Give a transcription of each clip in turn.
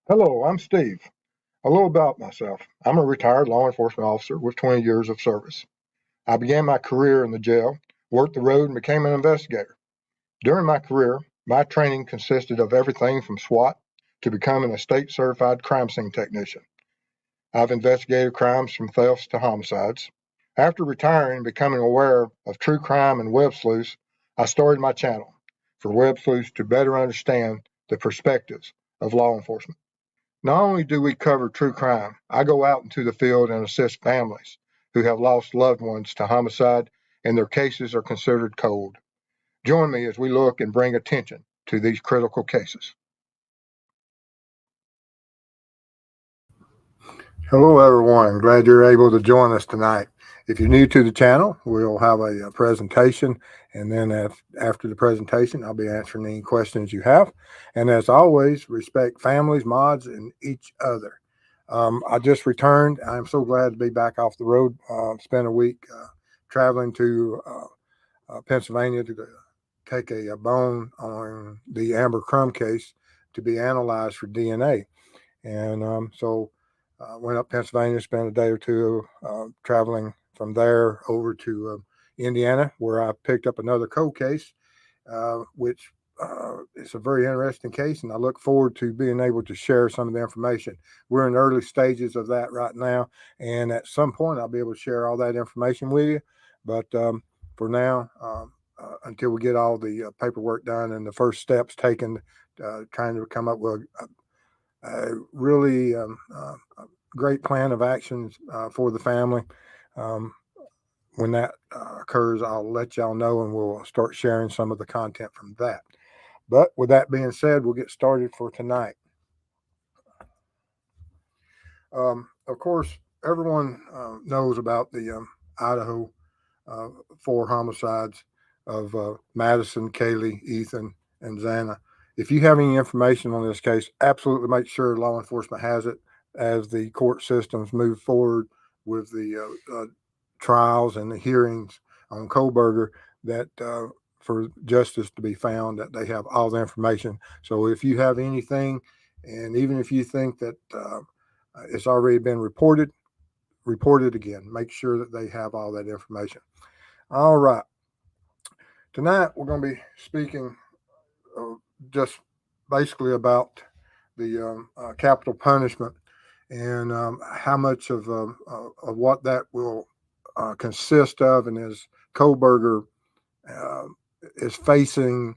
Hello, I'm Steve. A little about myself. I'm a retired law enforcement officer with 20 years of service. I began my career in the jail, worked the road, and became an investigator. During my career, my training consisted of everything from SWAT to becoming a state certified crime scene technician. I've investigated crimes from thefts to homicides. After retiring and becoming aware of true crime and web sleuths, I started my channel for web sleuths to better understand the perspectives of law enforcement. Not only do we cover true crime, I go out into the field and assist families who have lost loved ones to homicide and their cases are considered cold. Join me as we look and bring attention to these critical cases. Hello, everyone. Glad you're able to join us tonight. If you're new to the channel, we'll have a presentation, and then after the presentation, I'll be answering any questions you have. And as always, respect families, mods, and each other. I just returned. I'm so glad to be back off the road. Spent a week traveling to Pennsylvania to take a bone on the Amber Crumb case to be analyzed for DNA. And so went up Pennsylvania, spent a day or two traveling from there over to Indiana, where I picked up another cold case, which is a very interesting case, and I look forward to being able to share some of the information. We're in early stages of that right now, and at some point I'll be able to share all that information with you. But for now, until we get all the paperwork done and the first steps taken, trying to come up with a really great plan of actions for the family. When that occurs, I'll let y'all know, and we'll start sharing some of the content from that. But with that being said, we'll get started for tonight. Of course, everyone knows about the Idaho 4 homicides of Madison, Kaylee, Ethan, and Xana. If you have any information on this case, absolutely make sure law enforcement has it as the court systems move forward with the trials and the hearings on Kohberger, that for justice to be found, that they have all the information. So if you have anything, and even if you think that it's already been reported again. Make sure that they have all that information. All right. Tonight, we're going to be speaking just basically about the capital punishment and how much of what that will consist of, and as Kohberger is facing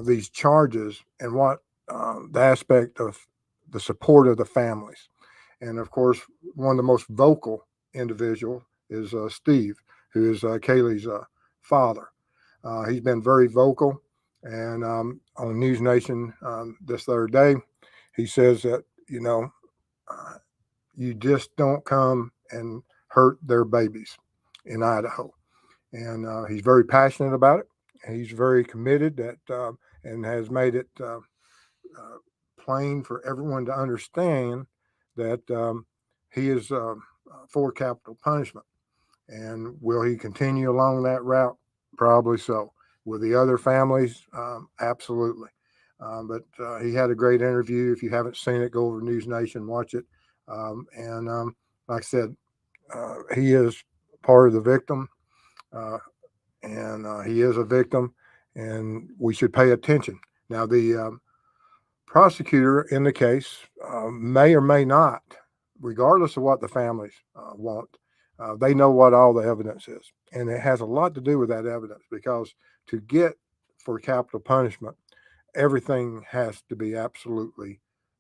these charges, and what the aspect of the support of the families. And of course, one of the most vocal individual is Steve, who is Kaylee's father. He's been very vocal, and on News Nation this other day, he says that, you just don't come and hurt their babies in Idaho. And he's very passionate about it. He's very committed that and has made it plain for everyone to understand that he is for capital punishment. And will he continue along that route? Probably so. With the other families, absolutely. But he had a great interview. If you haven't seen it, go over to News Nation, watch it. And like I said, he is part of the victim, and he is a victim, and we should pay attention. Now, the prosecutor in the case may or may not, regardless of what the families want, they know what all the evidence is. And it has a lot to do with that evidence, because to get for capital punishment, everything has to be absolutely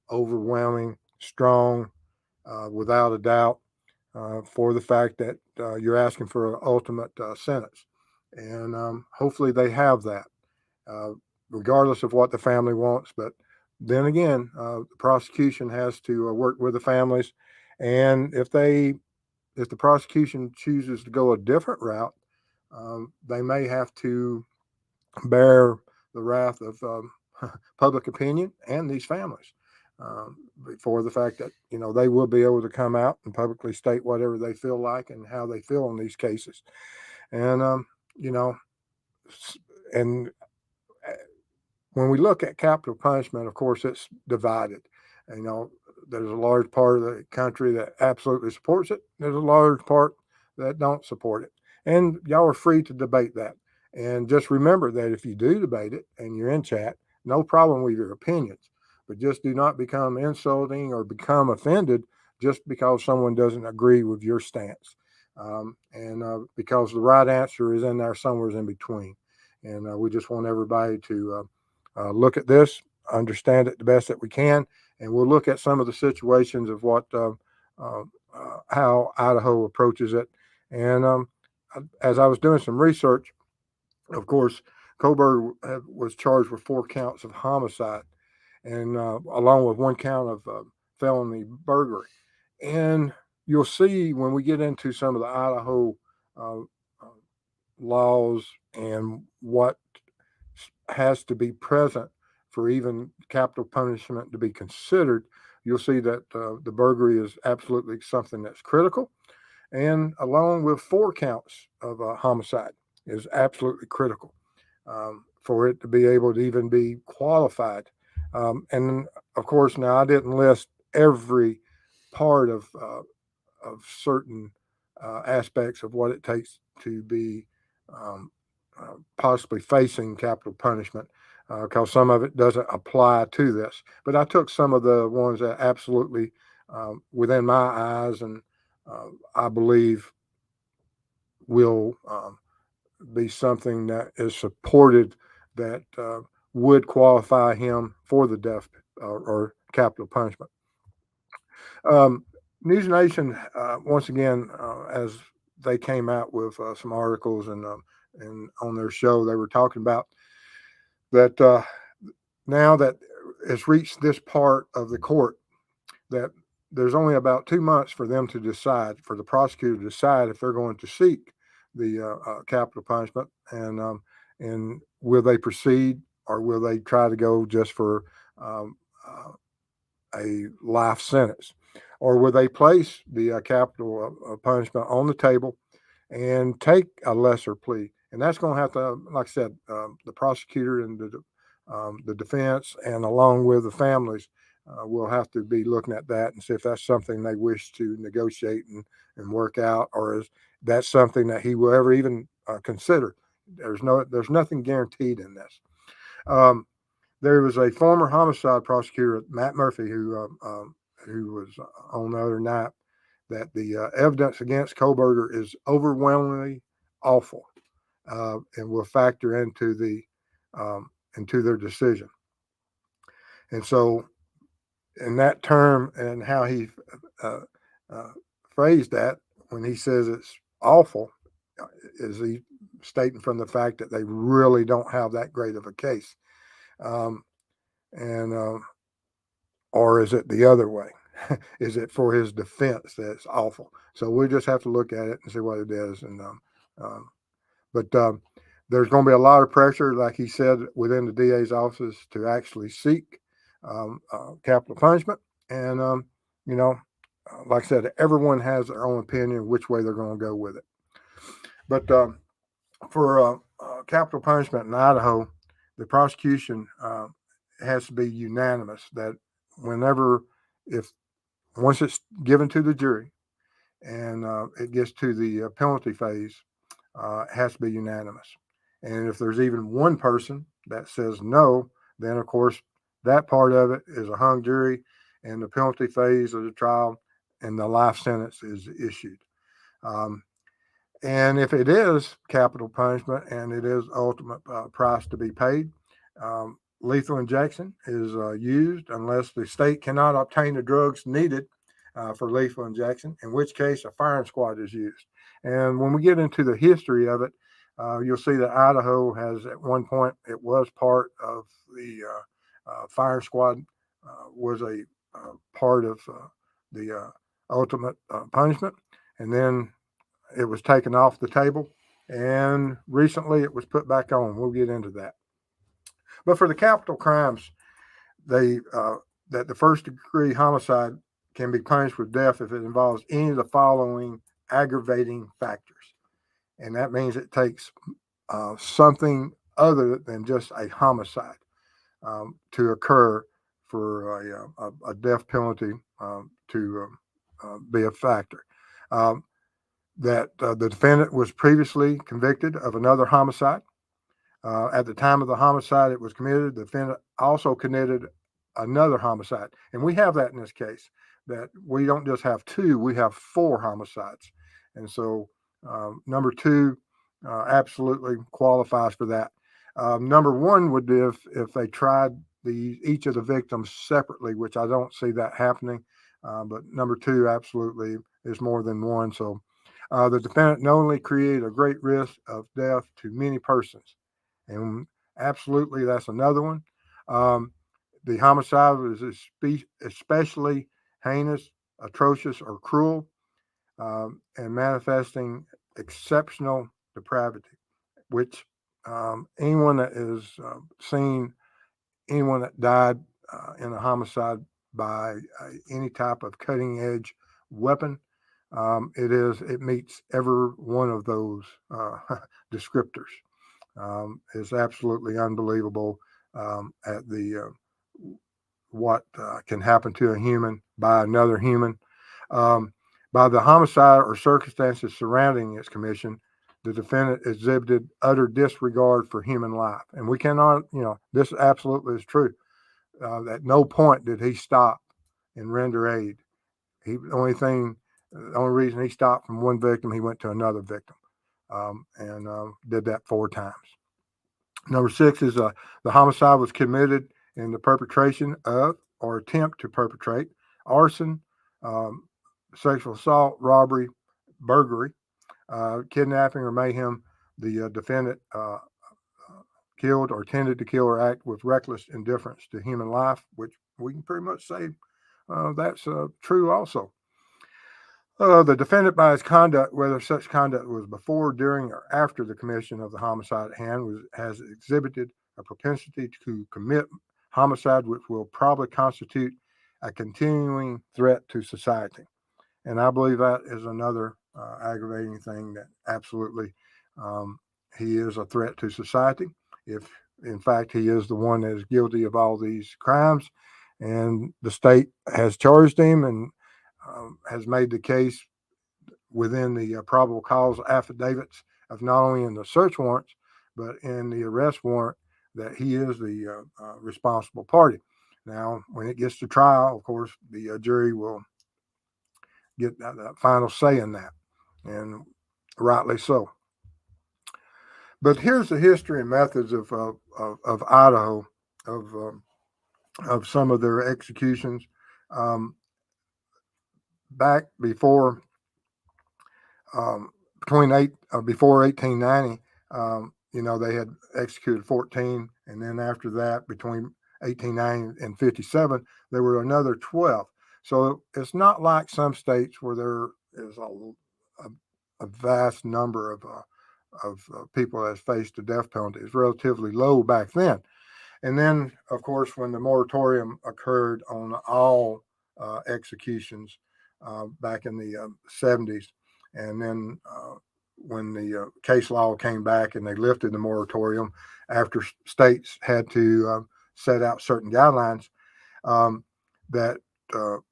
overwhelming, strong, without a doubt, for the fact that you're asking for an ultimate sentence. And hopefully they have that, regardless of what the family wants. But then again, the prosecution has to work with the families. And if the prosecution chooses to go a different route, they may have to bear the wrath of public opinion and these families, for the fact that, they will be able to come out and publicly state whatever they feel like and how they feel in these cases. And, you know, and when we look at capital punishment, of course, it's divided. You know, there's a large part of the country that absolutely supports it. There's a large part that don't support it. And y'all are free to debate that. And just remember that if you do debate it and you're in chat, no problem with your opinions. But just do not become insulting or become offended just because someone doesn't agree with your stance. Because the right answer is in there somewhere in between. And we just want everybody to look at this, understand it the best that we can, and we'll look at some of the situations of how Idaho approaches it. And as I was doing some research, of course, Kohberger was charged with 4 counts of homicide, and along with 1 count of felony burglary. And you'll see when we get into some of the Idaho uh, uh, laws and what has to be present for even capital punishment to be considered, you'll see that the burglary is absolutely something that's critical. And along with 4 counts of homicide is absolutely critical for it to be able to even be qualified. And of course, now I didn't list every part of certain aspects of what it takes to be um, possibly facing capital punishment because some of it doesn't apply to this. But I took some of the ones that absolutely within my eyes and I believe will be something that is supported that would qualify him for the death or capital punishment. Um, News Nation, once again, as they came out with some articles and on their show, they were talking about that now that it's reached this part of the court, that there's only about 2 months for them to decide, for the prosecutor to decide if they're going to seek the capital punishment, and will they proceed or will they try to go just for um, uh, a life sentence, or will they place the capital punishment on the table and take a lesser plea? And that's going to have to, like I said, the prosecutor and the defense, and along with the families, will have to be looking at that and see if that's something they wish to negotiate and work out, or is that something that he will ever even consider. There's nothing guaranteed in this. Um, there was a former homicide prosecutor, Matt Murphy, who was on the other night, that the evidence against Kohberger is overwhelmingly awful, and will factor into their decision. And so, in that term and how he uh, uh, phrased that, when he says it's awful, is he stating from the fact that they really don't have that great of a case, um, and or is it the other way? Is it for his defense that's awful? So we just have to look at it and see what it is. And but there's going to be a lot of pressure, like he said, within the DA's office to actually seek capital punishment. And you know, like I said, everyone has their own opinion which way they're going to go with it. But for capital punishment in Idaho, the prosecution has to be unanimous. That whenever, if once it's given to the jury and it gets to the penalty phase, it has to be unanimous. And if there's even one person that says no, then of course that part of it is a hung jury, and the penalty phase of the trial and the life sentence is issued. Um, and if it is capital punishment and it is ultimate price to be paid, lethal injection is used unless the state cannot obtain the drugs needed for lethal injection, in which case a firing squad is used. And when we get into the history of it, you'll see that Idaho has, at one point, it was part of the fire squad, was a part of the ultimate punishment. And then it was taken off the table, and recently it was put back on. We'll get into that. But for the capital crimes, they that the first degree homicide can be punished with death if it involves any of the following aggravating factors. and that means it takes something other than just a homicide to occur for a death penalty to be a factor. Um, that the defendant was previously convicted of another homicide. At the time of the homicide it was committed, the defendant also committed another homicide. And we have that in this case, that we don't just have two, we have four homicides. And so number two absolutely qualifies for that. Number one would be if they tried each of the victims separately, which I don't see that happening. But number two absolutely is more than one. So the defendant knowingly created a great risk of death to many persons. And absolutely, that's another one. The homicide was especially heinous, atrocious, or cruel, and manifesting exceptional depravity, which anyone that has seen anyone that died in a homicide by any type of cutting edge weapon, it meets every one of those descriptors. Is absolutely unbelievable at the what can happen to a human by another human. By the homicide or circumstances surrounding its commission, the defendant exhibited utter disregard for human life. And we cannot, this absolutely is true. At no point did he stop and render aid. The only reason he stopped from one victim, he went to another victim, and did that 4 times. Number 6 is the homicide was committed in the perpetration of or attempt to perpetrate arson, sexual assault, robbery, burglary, kidnapping, or mayhem. The defendant killed or tended to kill or act with reckless indifference to human life, which we can pretty much say that's true also. The defendant, by his conduct, whether such conduct was before, during, or after the commission of the homicide at hand, has exhibited a propensity to commit homicide, which will probably constitute a continuing threat to society. And I believe that is another aggravating thing, that absolutely he is a threat to society. If, in fact, he is the one that is guilty of all these crimes, and the state has charged him and has made the case within the probable cause affidavits of not only in the search warrants, but in the arrest warrant, that he is the responsible party. Now, when it gets to trial, of course, the jury will get that final say in that, and rightly so. But here's the history and methods of Idaho, of some of their executions. Back before before 1890, they had executed 14, and then after that, between 1890 and 57, there were another 12. So it's not like some states where there is a vast number of people that have faced the death penalty. It's relatively low back then. And then, of course, when the moratorium occurred on all executions back in the 70s, and then when the case law came back and they lifted the moratorium after states had to set out certain guidelines, that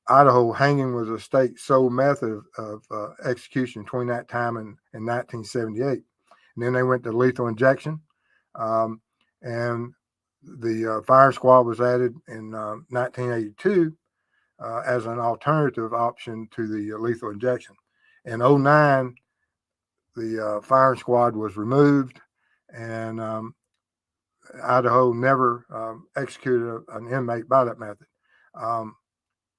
Idaho hanging was a state sole method of execution between that time and 1978. And then they went to lethal injection, and the fire squad was added in 1982 as an alternative option to the lethal injection. In 2009, the firing squad was removed, and Idaho never executed an inmate by that method.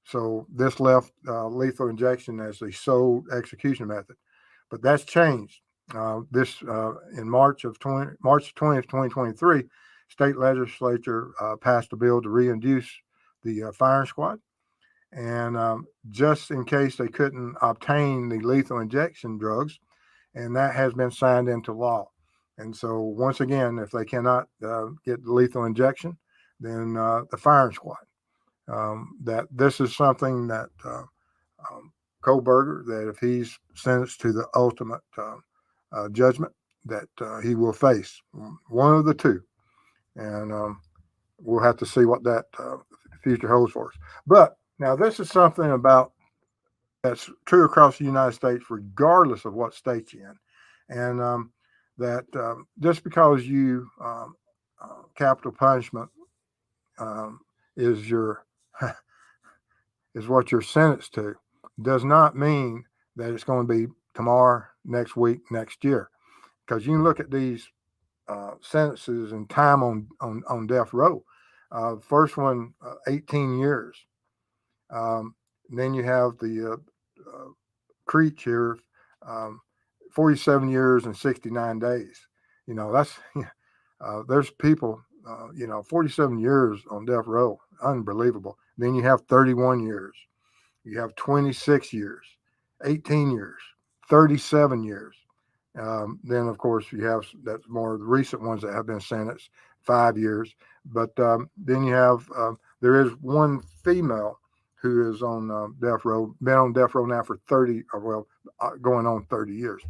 So this left lethal injection as the sole execution method. But that's changed. In March 20th, 2023, state legislature passed a bill to reintroduce the firing squad. And just in case they couldn't obtain the lethal injection drugs, and that has been signed into law. And so once again, if they cannot get the lethal injection, then the firing squad. That this is something that Kohberger, that if he's sentenced to the ultimate judgment that he will face, one of the two. And we'll have to see what that future holds for us. But now this is something about that's true across the United States, regardless of what state you're in, and that just because you capital punishment is your is what you're sentenced to, does not mean that it's going to be tomorrow, next week, next year, because you can look at these sentences and time on death row. First one, 18 years. Then you have the Creech here, 47 years and 69 days. That's there's people, 47 years on death row, unbelievable. Then you have 31 years, you have 26 years, 18 years, 37 years. Then of course you have that's more of the recent ones that have been sentenced 5 years. But then you have there is one female who is on death row, been on death row now for 30, or going on 30 years.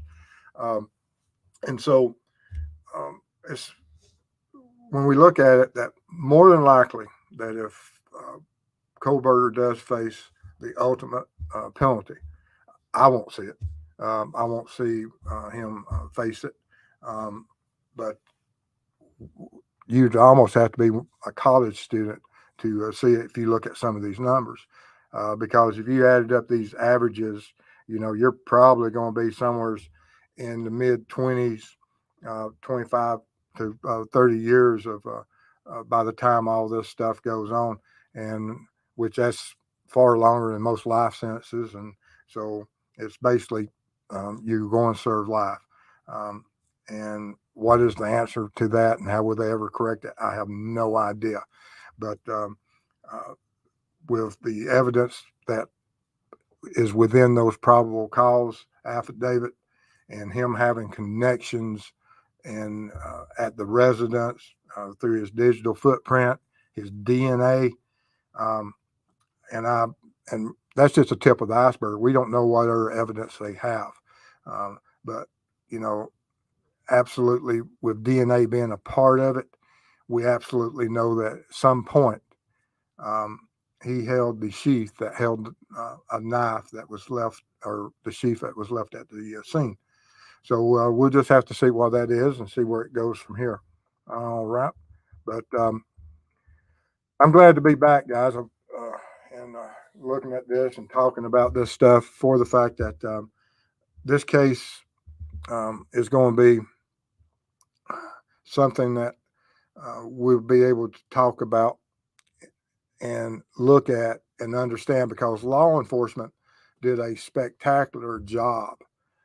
And so it's when we look at it, that more than likely that if Kohberger does face the ultimate penalty, I won't see it. I won't see him face it. But you'd almost have to be a college student to see it if you look at some of these numbers. Because if you added up these averages, you're probably going to be somewhere in the mid 20s, 25 to 30 years of by the time all this stuff goes on, and which that's far longer than most life sentences. And so it's basically you're going to serve life. And what is the answer to that, and how will they ever correct it? I have no idea. But with the evidence that is within those probable cause affidavit, and him having connections and at the residence through his digital footprint, his DNA, and that's just a tip of the iceberg. We don't know what other evidence they have, but absolutely, with DNA being a part of it, we absolutely know that at some point he held the sheath that held a knife that was left, or the sheath that was left at the scene. So we'll just have to see what that is and see where it goes from here. All right. But I'm glad to be back, guys, and looking at this and talking about this stuff, for the fact that this case is going to be something that we'll be able to talk about and look at and understand, because law enforcement did a spectacular job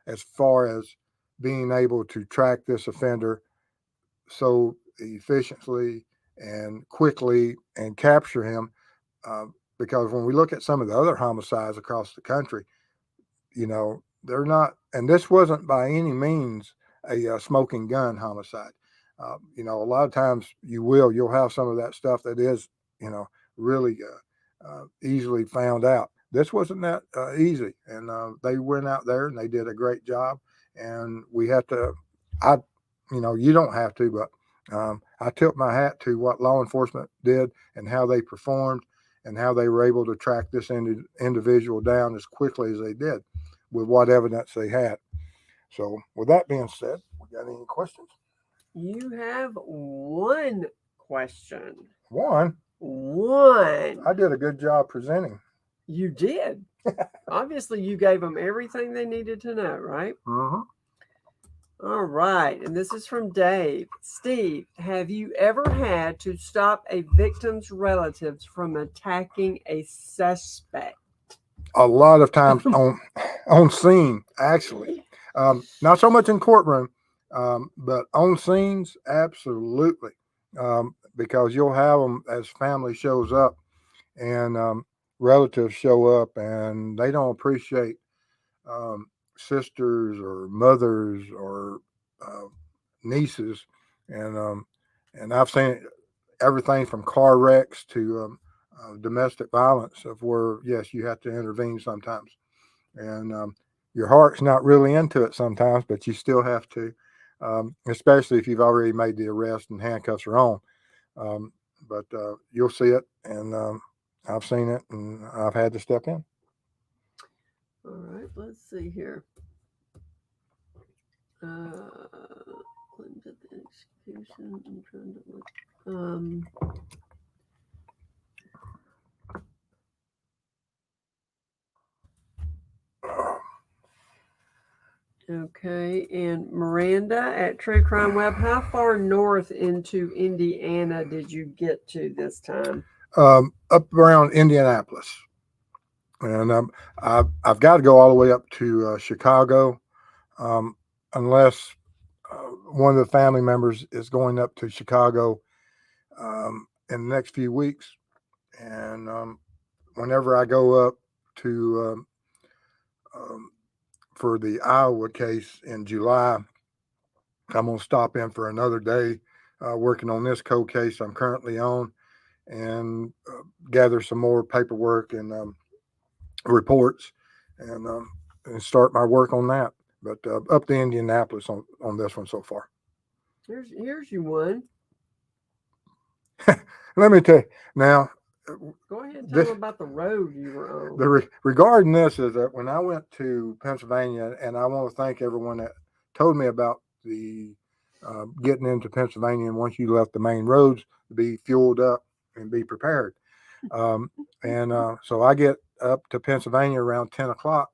as far as being able to track this offender so efficiently and quickly and capture him. Because when we look at some of the other homicides across the country, they're not, and this wasn't by any means a smoking gun homicide. A lot of times you'll have some of that stuff that is, really easily found out. This wasn't that easy, and they went out there and they did a great job. And we have to, you don't have to, but I tilt my hat to what law enforcement did and how they performed and how they were able to track this individual down as quickly as they did with what evidence they had. So with that being said, we got any questions? You have one question. One? I did a good job presenting. You did. Obviously, you gave them everything they needed to know, right? Mm-hmm. All right. And this is from Dave. Steve, have you ever had to stop a victim's relatives from attacking a suspect? A lot of times on scene, actually. Not so much in courtroom, but on scenes, absolutely. Because you'll have them as family shows up and relatives show up, and they don't appreciate sisters or mothers or nieces, and I've seen everything from car wrecks to domestic violence, of where yes, you have to intervene sometimes, and your heart's not really into it sometimes, but you still have to, especially if you've already made the arrest and handcuffs are on. But you'll see it, and I've seen it, and I've had to step in. All right, let's see here. Claims at the execution. I'm trying to look. Okay, and Miranda at True Crime Web, how far north into Indiana did you get to this time? Up around Indianapolis, and I've got to go all the way up to Chicago, unless one of the family members is going up to Chicago in the next few weeks, and whenever I go up to for the Iowa case in July, I'm going to stop in for another day working on this cold case I'm currently on, and gather some more paperwork and reports, and start my work on that. But up to Indianapolis on this one so far. Here's you one. Let me tell you now. Go ahead and tell them about the road you were on. Regarding this is that when I went to Pennsylvania, and I want to thank everyone that told me about the getting into Pennsylvania, and once you left the main roads, to be fueled up and be prepared. So I get up to Pennsylvania around 10 o'clock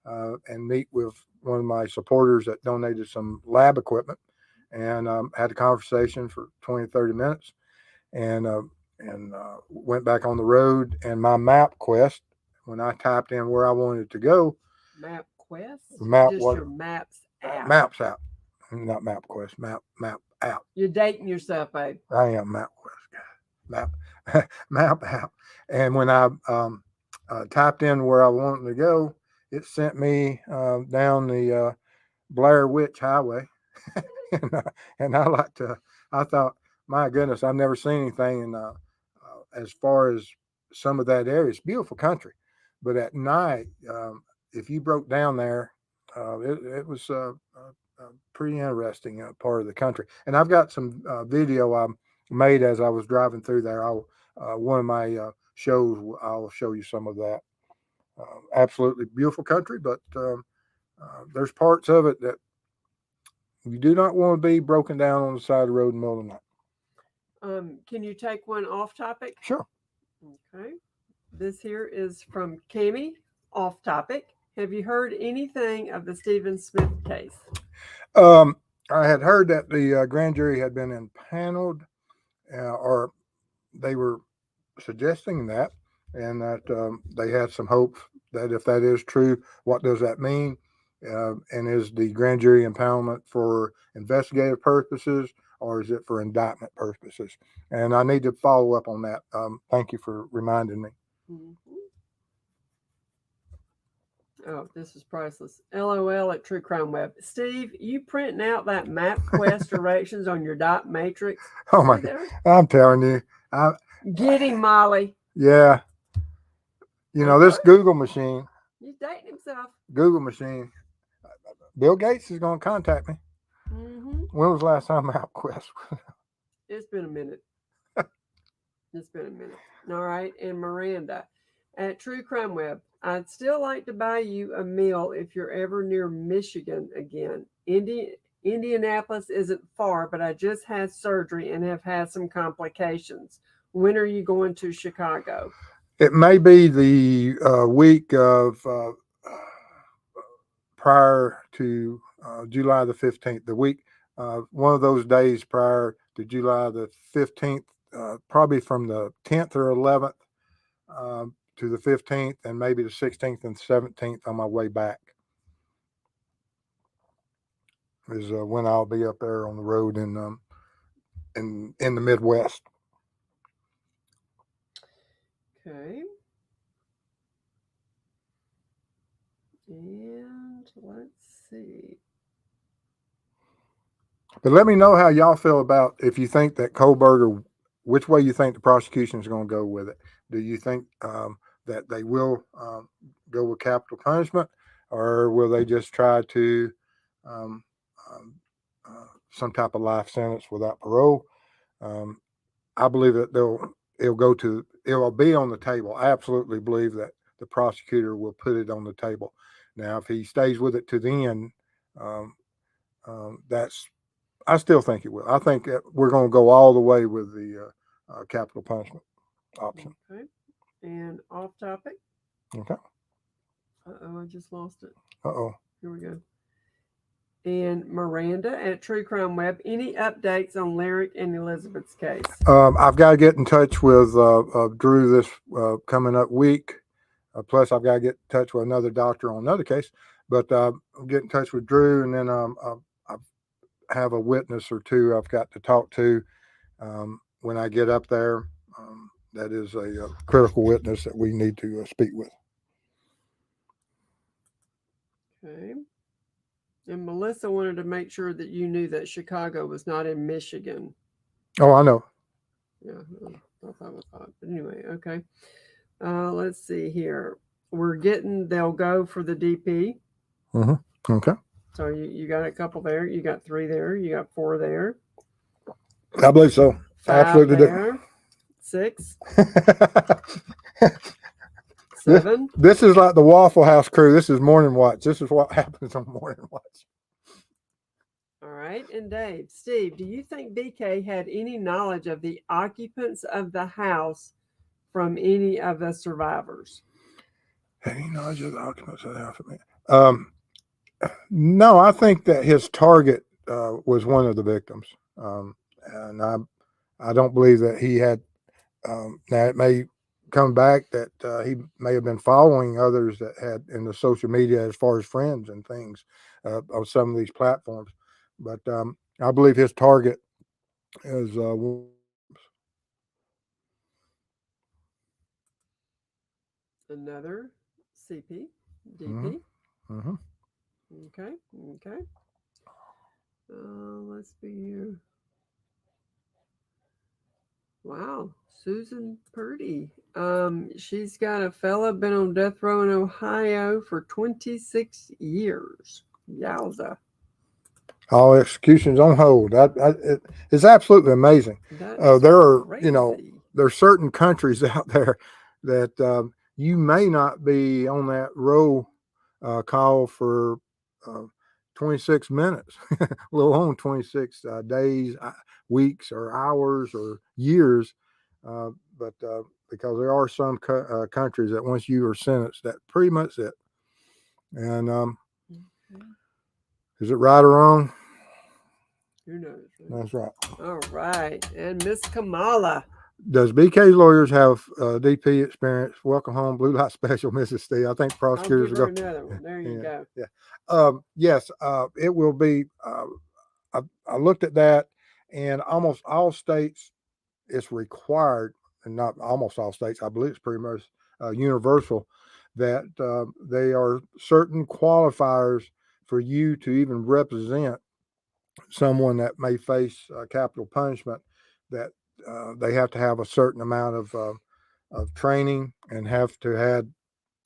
and meet with one of my supporters that donated some lab equipment, and had a conversation for 20, 30 minutes, and went back on the road. And my MapQuest, when I typed in where I wanted to go, your Maps app. Maps app, not MapQuest, map app. You're dating yourself, babe. I am MapQuest, map app. And when I typed in where I wanted to go, it sent me down the Blair Witch Highway, and I thought, my goodness, I've never seen anything. And as far as some of that area, it's beautiful country, but at night, if you broke down there, it was a pretty interesting part of the country. And I've got some video I made as I was driving through there. One of my shows, I'll show you some of that. Absolutely beautiful country, but there's parts of it that you do not want to be broken down on the side of the road in the middle of the night. Can you take one off topic? Sure. Okay. This here is from Cami, off topic. Have you heard anything of the Stephen Smith case? I had heard that the grand jury had been impaneled, or they were suggesting that, and that they had some hope that if that is true, what does that mean? And is the grand jury impoundment for investigative purposes, or is it for indictment purposes? And I need to follow up on that. Thank you for reminding me. Mm-hmm. Oh, this is priceless. LOL at True Crime Web. Steve, you printing out that MapQuest directions on your dot matrix? Oh my God! I'm telling you, get him, Molly. Yeah, this Google machine. He's dating himself. Google machine. Bill Gates is going to contact me. Mm-hmm. When was the last time MapQuest? It's been a minute. All right. And Miranda at True Crime Web. I'd still like to buy you a meal if you're ever near Michigan again. Indianapolis isn't far, but I just had surgery and have had some complications. When are you going to Chicago? It may be the week of prior to July the 15th, the week, one of those days prior to July the 15th, probably from the 10th or 11th to the 15th, and maybe the 16th and 17th on my way back is when I'll be up there on the road in the Midwest. Okay. And let's see. But let me know how y'all feel about, if you think that Kohberger, which way you think the prosecution is going to go with it. Do you think that they will go with capital punishment, or will they just try to um, some type of life sentence without parole? Um, I believe that it'll be on the table. I absolutely believe that the prosecutor will put it on the table. Now, if he stays with it to the end, um, I still think it will. I think that we're going to go all the way with the capital punishment option. Okay. And off topic. Okay. I just lost it. Uh-oh. Here we go. And Miranda at True Crime Web. Any updates on Lyric and Elizabeth's case? I've got to get in touch with Drew this coming up week. Plus, I've got to get in touch with another doctor on another case. But I'll get in touch with Drew, and then I have a witness or two I've got to talk to when I get up there. That is a critical witness that we need to speak with. Okay. And Melissa wanted to make sure that you knew that Chicago was not in Michigan. Oh, I know. Yeah, I thought that was odd. But anyway, okay. Let's see here. They'll go for the DP. Mm-hmm. Okay. So you got a couple there. You got 3 there. You got 4 there. I believe so. 5 Absolutely there. 6. 7. This is like the Waffle House crew. This is Morning Watch. This is what happens on Morning Watch. All right. And Dave, Steve, do you think BK had any knowledge of the occupants of the house from any of the survivors? Any knowledge of the occupants of the house? No, I think that his target was one of the victims. And I don't believe that he had. Now, it may come back that he may have been following others that had in the social media as far as friends and things on some of these platforms. But I believe his target is another CP, DP. Mm-hmm. Okay. Let's see here. Wow, Susan Purdy. She's got a fella been on death row in Ohio for 26 years. Yowza. All executions on hold. It's absolutely amazing. There are, crazy. there's certain countries out there that you may not be on that row call for 26 minutes, let alone 26 days, weeks, or hours, or years. But because there are some countries that once you are sentenced, that pretty much it. And Okay. is it right or wrong? Who knows? That's right. All right. And Miss Kamala. Does BK's lawyers have DP experience? Welcome home, Blue Light Special, Mrs. Steve. I think prosecutors I'll go. give her another one. There you go. Yeah. Yes, it will be. I looked at that, and almost all states, it's required, and not almost all states. I believe it's pretty much universal that they are certain qualifiers for you to even represent someone that may face capital punishment. That they have to have a certain amount of training and have to have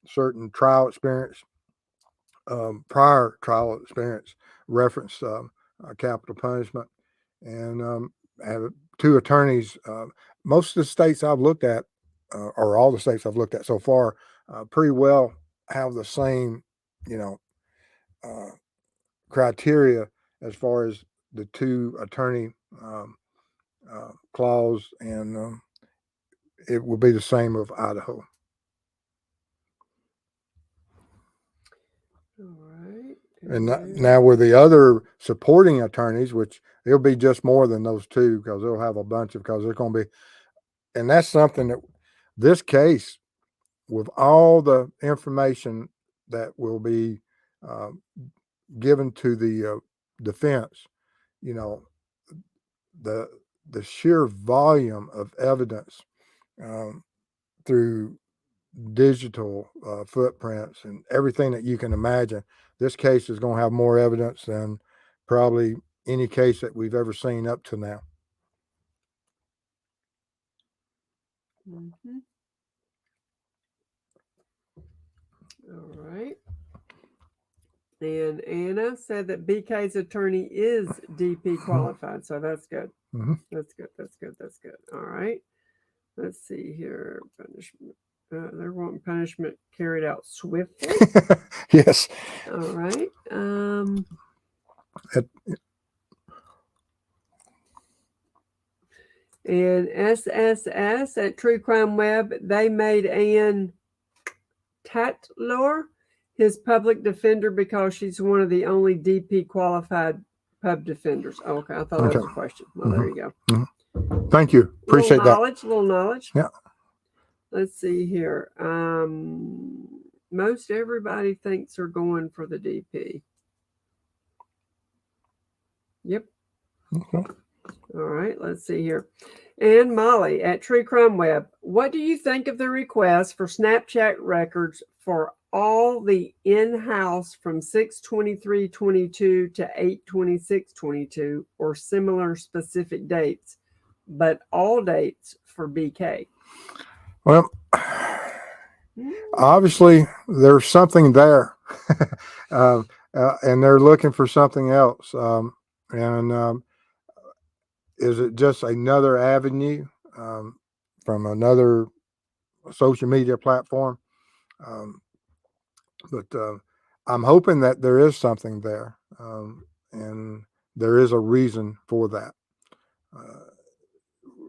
certain trial experience, prior trial experience, reference capital punishment, and have 2 attorneys. Most of the states I've looked at, or all the states I've looked at so far, pretty well have the same, criteria as far as the 2 attorney clause, and it will be the same of Idaho. All right. And now with the other supporting attorneys, which it'll be just more than those 2, because they'll have a bunch of, because they're going to be, and that's something that this case, with all the information that will be given to the defense, the sheer volume of evidence through digital footprints and everything that you can imagine, this case is going to have more evidence than probably any case that we've ever seen up to now. All right. And Anna said that BK's attorney is DP qualified, so that's good. Mhm. That's good. That's good. That's good. All right. Let's see here. Punishment. They're wanting punishment carried out swiftly. Yes. All right. It- And SSS at True Crime Web, they made Ann Tatler his public defender because she's one of the only DP qualified pub defenders. Oh, okay, I thought that was a question. Well, there you go. Thank you. Appreciate that. Little knowledge. Yeah. Let's see here. Most everybody thinks they're going for the DP. Yep. Okay. All right, let's see here. And Molly at True Crime Web, what do you think of the request for Snapchat records for all the in-house from 6/23/22 to 8/26/22 or similar specific dates, but all dates for BK? Well, obviously there's something there, and they're looking for something else. Is it just another avenue from another social media platform? But I'm hoping that there is something there, and there is a reason for that.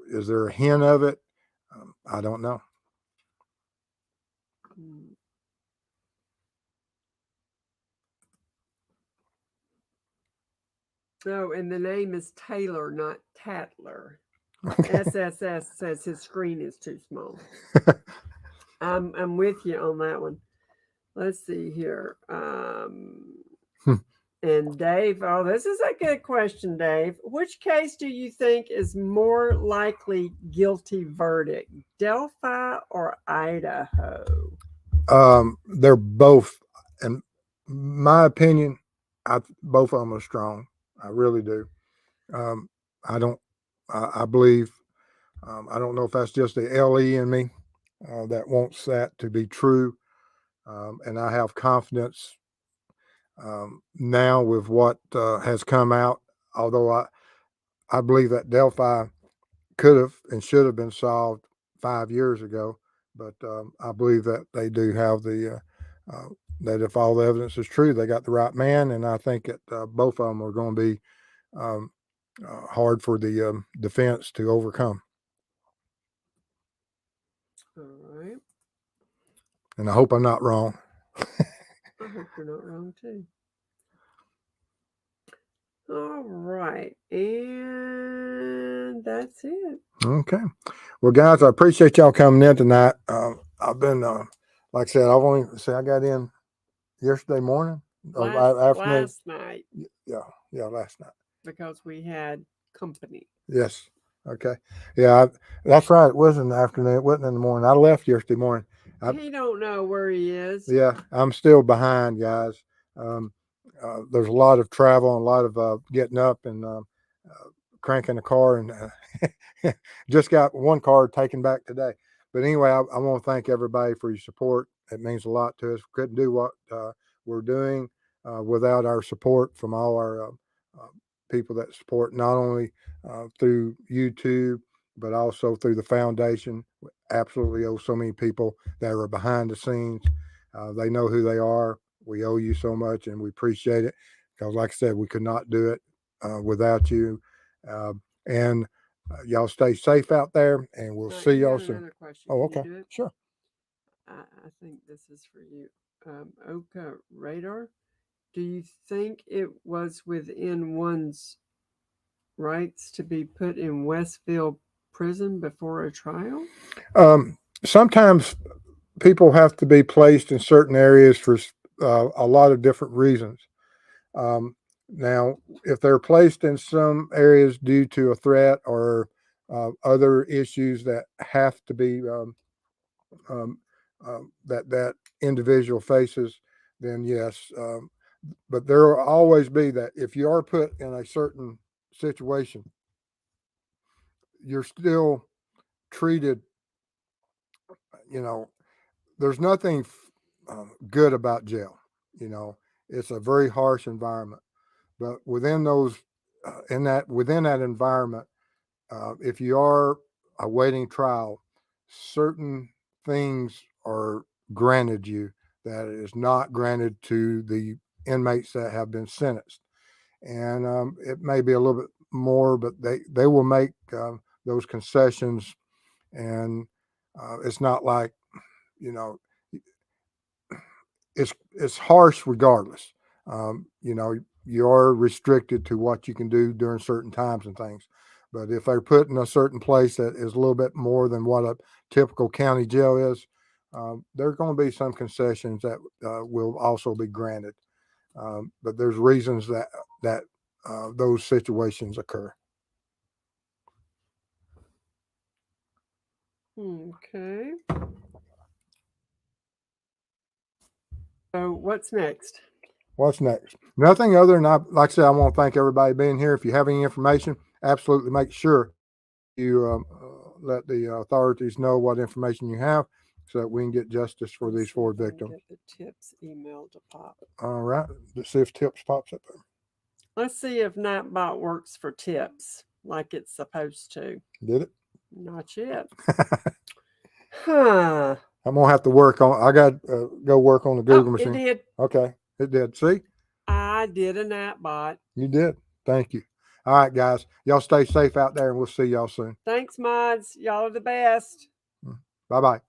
Is there a hint of it? I don't know. No, and the name is Taylor, not Tatler. Okay. SSS says his screen is too small. I'm with you on that one. Let's see here. And Dave, oh, this is a good question, Dave. Which case do you think is more likely guilty verdict, Delphi or Idaho? They're both, in my opinion, both of them are strong. I really do. I don't. I believe. I don't know if that's just the LE in me that wants that to be true, and I have confidence now with what has come out. Although I believe that Delphi could have and should have been solved 5 years ago, but I believe that they do have that if all the evidence is true, they got the right man, and I think that both of them are going to be hard for the defense to overcome. All right. And I hope I'm not wrong. I hope you're not wrong too. All right. And that's it. Okay. Well, guys, I appreciate y'all coming in tonight. I've been, like I said, I got in yesterday morning. Last night. Yeah, last night. Because we had company. Yes. Okay. Yeah, that's right. It was in the afternoon. It wasn't in the morning. I left yesterday morning. He don't know where he is. Yeah, I'm still behind, guys. There's a lot of travel and a lot of getting up and cranking the car, and just got one car taken back today. But anyway, I want to thank everybody for your support. It means a lot to us. We couldn't do what we're doing without our support from all our people that support, not only through YouTube, but also through the foundation. We absolutely owe so many people that are behind the scenes. They know who they are. We owe you so much, and we appreciate it because, like I said, we could not do it without you. And y'all stay safe out there, and we'll see y'all soon. Another question. Oh, Can okay. you do it? Sure. I think this is for you. Oka Radar, do you think it was within one's rights to be put in Westfield prison before a trial? Sometimes people have to be placed in certain areas for a lot of different reasons. Now, if they're placed in some areas due to a threat or other issues that have to be that individual faces, then yes. But there will always be that if you are put in a certain situation, you're still treated. There's nothing good about jail. it's a very harsh environment. But within those, within that environment, if you are awaiting trial, certain things are granted you that is not granted to the inmates that have been sentenced. And it may be a little bit more, but they will make those concessions. And it's not like, you know, it's harsh regardless. You know, you are restricted to what you can do during certain times and things. But if they're put in a certain place that is a little bit more than what a typical county jail is, there's going to be some concessions that will also be granted. But there's reasons that those situations occur. Okay. So what's next? What's next? Nothing other than like I said, I want to thank everybody being here. If you have any information, absolutely make sure you let the authorities know what information you have so that we can get justice for these 4 victims. Get the tips email to pop. All right. Let's see if tips pops up there. Let's see if Nightbot works for tips like it's supposed to. Did it? Not yet. Huh. I'm going to have to work on, I got to go work on the Google machine. It did. Okay. It did. See? I did a Nightbot. You did. Thank you. All right, guys. Y'all stay safe out there and we'll see y'all soon. Thanks, mods. Y'all are the best. Bye-bye.